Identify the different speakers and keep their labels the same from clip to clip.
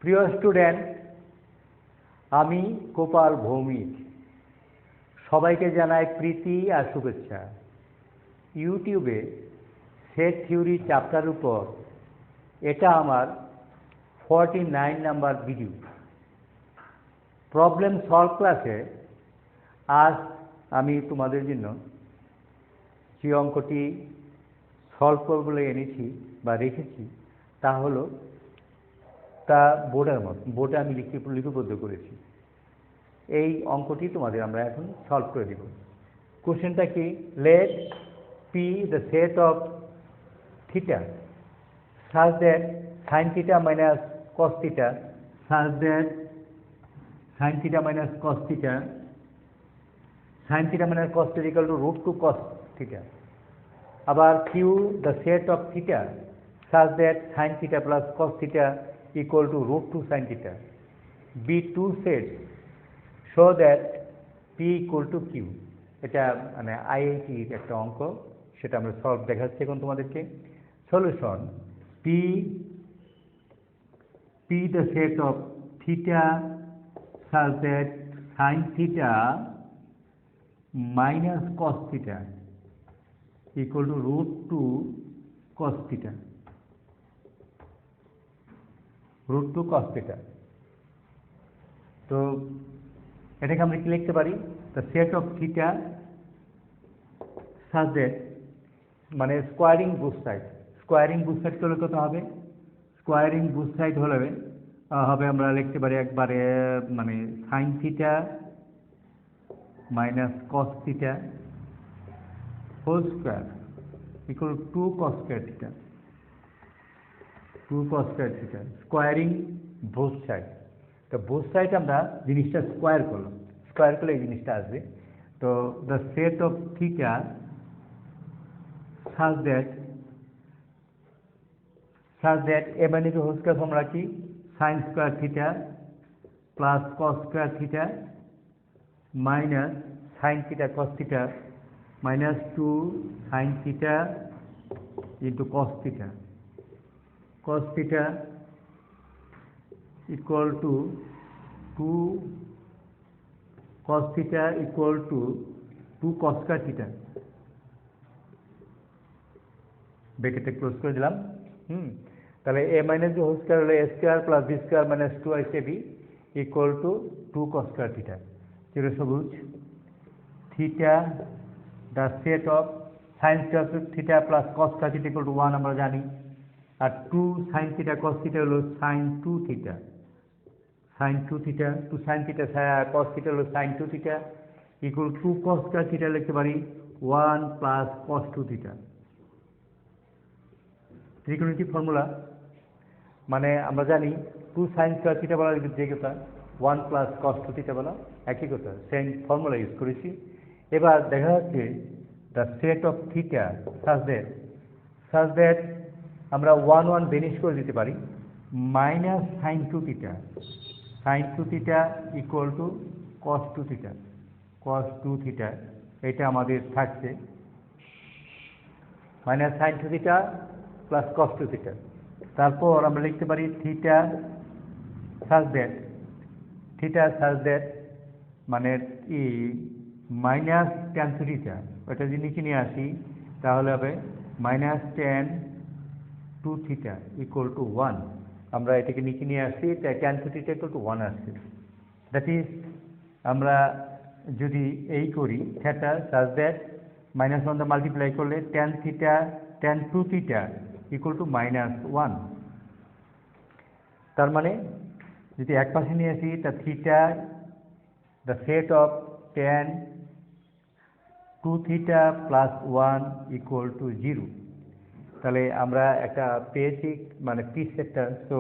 Speaker 1: প্রিয় স্টুডেন্ট, আমি গোপাল ভৌমিক সবাইকে জানাই প্রীতি আর শুভেচ্ছা। ইউটিউবে সেট থিওরি চ্যাপ্টার উপর এটা আমার 49 নাম্বার ভিডিও। প্রবলেম সলভ ক্লাসে আজ আমি তোমাদের জন্য যে অঙ্কটি সলভ করব বলে এনেছি বা রেখেছি তা হলো তা বোর্ডে আমি লিপিবদ্ধ করেছি। এই অঙ্কটি তোমাদের আমরা এখন সলভ করে দিব। কোশ্চেনটা কি? Let P the set of theta such that sin theta minus cos theta such that sin theta minus cos theta minus cos theta equal to root 2 cos theta. আবার q the set of theta such that sin theta plus cos theta equal to root 2 sin theta. be two sets so that p equal to q. এটা মানে আইআইটির একটা অঙ্ক, সেটা আমরা solve দেখাচ্ছি এখন তোমাদেরকে। Solution p the set of theta such that sin theta minus cos theta equal to root 2 cos theta. root 2 cos theta. তো এটাকে আমরা কি লিখতে পারি? the set of theta such that মানে squaring booth side. Squaring booth side করলে কত হবে? স্কোয়ারিং বুথ সাইড হবে আমরা লিখতে পারি একবারে মানে sine theta minus cos theta whole square equal to cos square theta. Squaring both side. তো বোথ সাইড আমরা জিনিসটা স্কোয়ার করলাম, স্কোয়ার করলে এই জিনিসটা আসবে। তো the set of theta such that a minus whole square formula কি? Sine square theta plus cos square theta minus sine theta cos theta minus 2 sine theta into cos theta equal to 2 cos theta equal to 2 cos square theta। ব্র্যাকেটে close করে দিলাম। তাহলে a minus b whole square হলো a square plus b square minus 2ac equal to 2 cos square theta। চিরসবুজ theta the set of sine square theta plus cos square theta equal to 1 আমরা জানি, আর 2 sin theta cos theta হলো sin 2 theta। sin 2 theta 2 sin theta cos theta হলো sin 2 theta equal 2 cos square theta লিখতে পারি 1 plus cos 2 theta। ত্রিকোণমিতিক formula মানে আমরা জানি 2 sin square theta বলা যে কথা 1 plus cos 2 theta বলা একই কথা, সেম ফর্মুলা ইউজ করেছি। এবার দেখা যাচ্ছে the set of theta such that আমরা 1 1 বেনিশ করে দিতে পারি minus sin 2 theta equal two cos 2 theta এটা আমাদের থাকছে minus sin 2 theta plus cos 2 theta। তারপর আমরা লিখতে পারি থিটা such that মানে মাইনাস tan 2 theta, ওটা যদি নিচে নিয়ে আসি তাহলে হবে minus tan 2 theta equal to 1। আমরা এটাকে নিচে নিয়ে আসছি তাই tan 2 theta ইকুয়াল টু 1 আসছে। দ্যাট ইজ আমরা যদি এই করি থিটা such that মাইনাস 1 দিয়ে মাল্টিপ্লাই করলে tan 2 theta equal to minus 1। তার মানে যদি এক পাশে নিয়ে আসি তা theta the set of tan 2 theta plus 1 equal to 0। তাহলে আমরা একটা পেয়েছি মানে পি সেটটা, so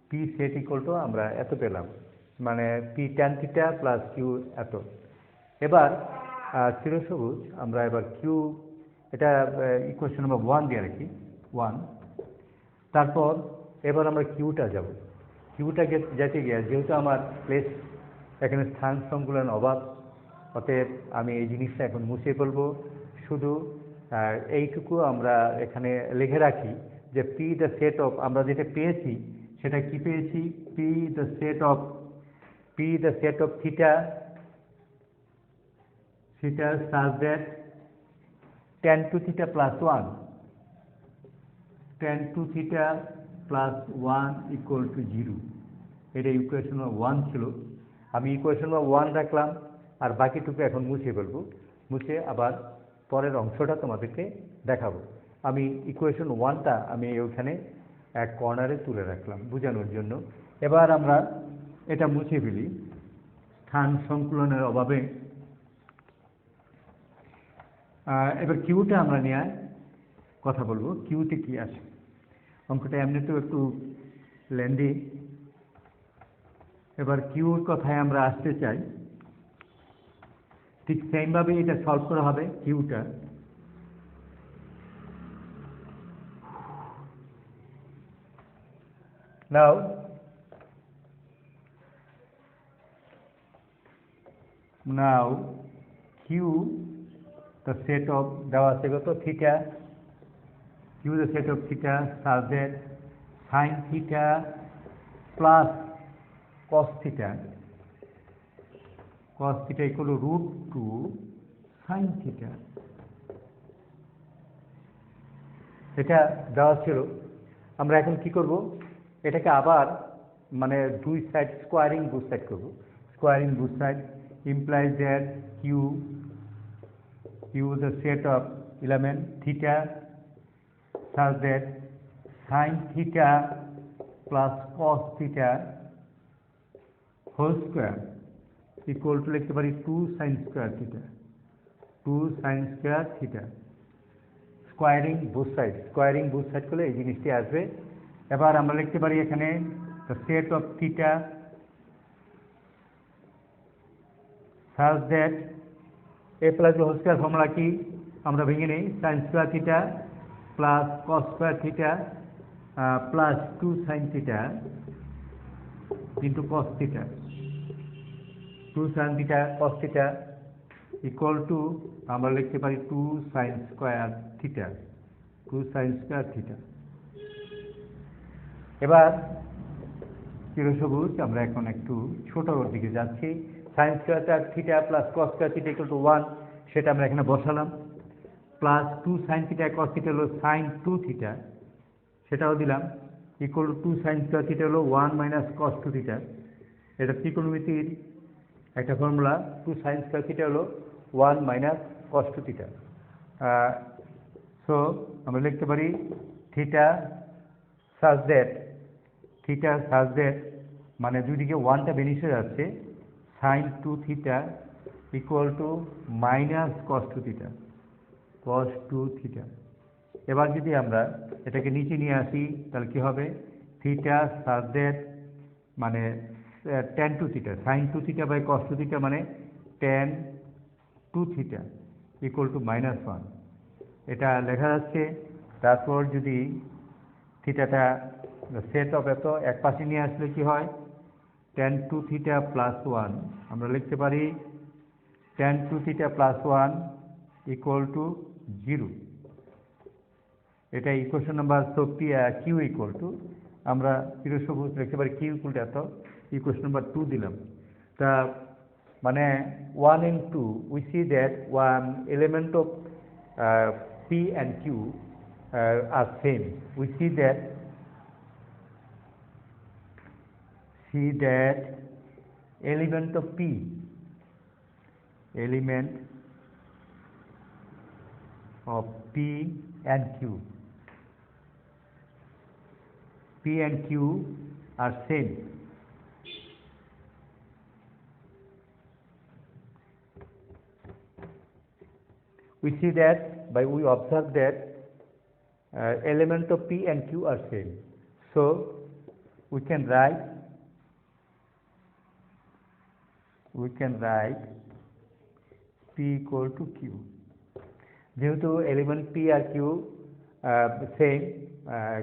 Speaker 1: P set equal to আমরা এত পেলাম, মানে P tan theta plus Q এত। এবার চিরসবুজ আমরা এবার কিউ এটা ইকুয়েশন নাম্বার 1 দিয়ে রাখি 1। তারপর এবার আমরা কিউটা যাব। কিউটা যেতে গিয়ে যেহেতু আমার প্লেস এখানে স্থান সংকুলন অভাব, অতএব আমি এই জিনিসটা এখন মুছে ফেলবো। শুধু এইটুকু আমরা এখানে লিখে রাখি যে পি দ্য সেট অফ আমরা যেটা পেয়েছি সেটা কি পেয়েছি, P the set of theta such that tan to theta plus 1 equal to 0। এটা ইকুয়েশন নম্বর 1 ছিল। আমি ইকুয়েশন নম্বর 1 রাখলাম, আর বাকিটুকু এখন মুছে ফেলবো। মুছে আবার পরের অংশটা তোমাদেরকে দেখাবো। আমি ইকুয়েশন 1টা আমি ওখানে এক কর্নারে তুলে রাখলাম বোঝানোর জন্য। এবার আমরা এটা মুছে ফেলি স্থান সংকুলনের অভাবে। এবার কিউটা আমরা নিয়ে কথা বলবো, কিউতে কি আছে। অঙ্কটা এমনিতেও একটু লেন্দি। এবার কিউর কথায় আমরা আসতে চাই। ঠিক সেইভাবে এটা সলভ করা হবে কিউটা। Now Q the set of দেওয়া আছে কত theta, Q the set of theta such that sin theta plus cos theta equal to root 2 sin theta। এটা দেওয়া ছিল। আমরা এখন কি করব, এটাকে আবার মানে দুই সাইড স্কোয়ারিং বুথ সাইড করব। Squaring booth side implies that Q the set of element theta such that sin theta plus cos theta whole square equal to লিখতে পারি 2 sin square theta। Squaring booth side করলে এই জিনিসটি আসবে। এবার আমরা লিখতে পারি এখানে the set of theta such that a plus b whole square formula কি আমরা ভেঙে নেই, sin square theta plus cos square theta plus 2 sin theta into cos theta, 2 sin theta cos theta equal to আমরা লিখতে পারি 2 sin square theta। এবার চিরসবুজ আমরা এখন একটু ছোটর দিকে যাচ্ছি। sin square theta plus cos square theta equal to 1 সেটা আমরা এখানে বসালাম, plus 2 sin theta cos theta হলো sin 2 theta সেটাও দিলাম, equal to 2 sin square theta হলো 1 minus cos 2 theta। এটা ত্রিকোণমিতির একটা ফর্মুলা, 2 sin square theta হলো 1 minus cos 2 theta। সো আমরা লিখতে পারি থিটা such that মানে দুই দিকে 1টা বেরিয়ে যাচ্ছে, sin 2 theta equal to minus cos 2 theta। এবার যদি আমরা এটাকে নিচে নিয়ে আসি তাহলে কি হবে, থিটা such that মানে tan 2 theta, sin 2 theta by cos 2 theta মানে tan 2 theta equal to minus 1 এটা লেখা যাচ্ছে। তারপর যদি থিটাটা সেট অফ এত এক পাশে নিয়ে আসলে কি হয়, tan 2 theta plus 1 আমরা লিখতে পারি tan 2 theta plus 1 equal to 0। এটা equation number. So Q equal to আমরা চিরসবুজ লিখতে পারি কিউ ইকুয়াল টু এত, ইকুয়েশন নাম্বার 2 দিলাম। তা মানে 1 and 2 we see that one element of P and Q are same। we see that element of P and Q are same। we see that we observe that element of P and Q are same, so we can write P equal to Q। যেহেতু element P আর Q same,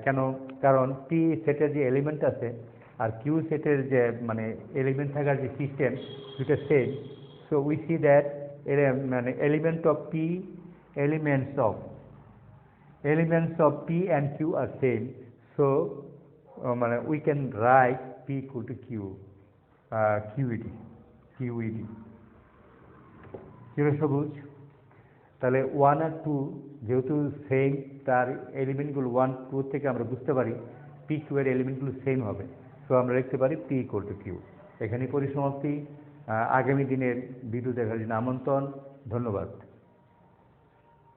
Speaker 1: কেন, কারণ P সেটের যে element আছে আর Q সেটের যে মানে element থাকার যে সিস্টেম দুটো same. So we see that মানে elements of P and Q are same, so মানে we can write P equal to Q QED চিরসবুজ। তাহলে 1 আর 2 যেহেতু সেম, তার এলিমেন্টগুলো 1 2 থেকে আমরা বুঝতে পারি পি কিউ এর এলিমেন্টগুলো সেম হবে। সো আমরা লিখতে পারি পি ইকুয়াল টু কিউ। এখানেই পরিসমাপ্তি। আগামী দিনের ভিডিও দেখার জন্য আমন্ত্রণ। ধন্যবাদ।